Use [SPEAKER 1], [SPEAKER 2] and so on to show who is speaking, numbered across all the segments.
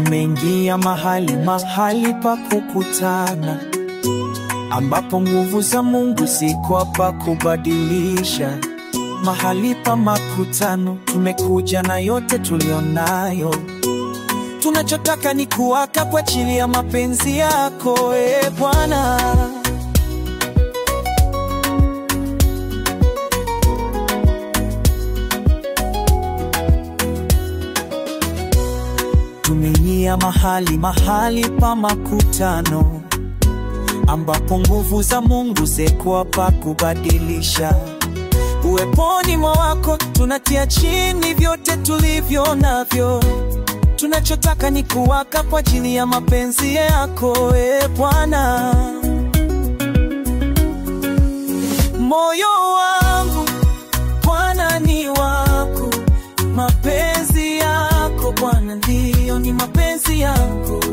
[SPEAKER 1] Tumeingia mahali pa kukutana, ambapo nguvu za Mungu ziko hapa kubadilisha. Mahali pa makutano, tumekuja na yote tulionayo. Tunachotaka ni kuwaka kwa ajili ya mapenzi yako, Bwana. Tumeingia mahali pa makutano, ambapo nguvu za Mungu ziko hapa kubadilisha. Uweponi mwako tunatia chini vyote tulivyo navyo. Tunachotaka ni kuwaka kwa ajili ya mapenzi yako, Bwana. Moyo wangu Bwana ni wako, mapenzi yako Bwana ndio ni mapenzi yangu.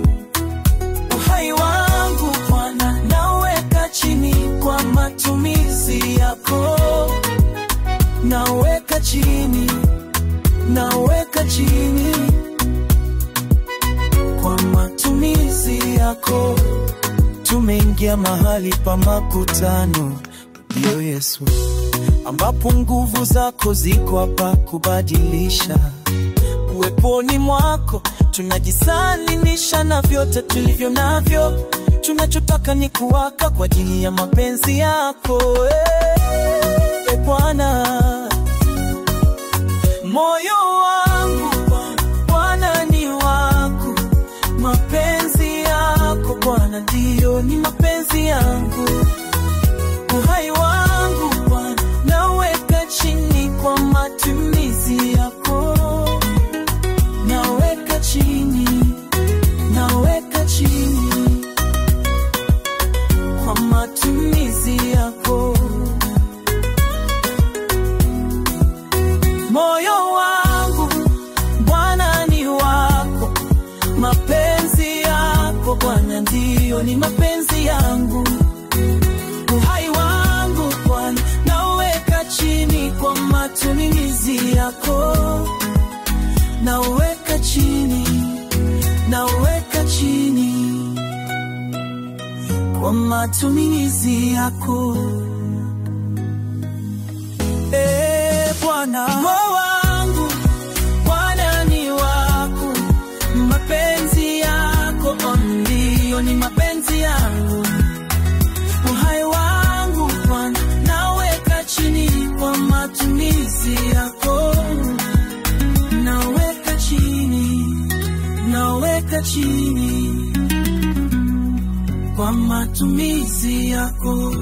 [SPEAKER 1] Uhai wangu Bwana naweka chini kwa matumizi yako. Naweka chini kwa matumizi yako. Tumeingia mahali pa makutano, ndio Yesu, ambapo nguvu zako ziko hapa kubadilisha. Uweponi mwako tunajisalimisha na vyote tulivyo navyo. Tunachotaka ni kuwaka kwa ajili ya mapenzi yako, Bwana. Moyo wangu Bwana ni wako, mapenzi yako Bwana ndio ni mapenzi yangu. Uhai wangu Bwana naweka chini kwa matumizi yako. Naweka chini kwa matumizi yako. Moyo wangu Bwana ni wako, mapenzi yako Bwana ndio ni mapenzi yangu. Uhai wangu Bwana naweka chini kwa matumizi yako. Naweka chini kwa matumizi yako, Bwana. Moyo wangu Bwana ni wako, mapenzi yako ndio ni mapenzi yangu. Uhai wangu Bwana naweka chini kwa matumizi yako. Naweka chini kwa matumizi yako.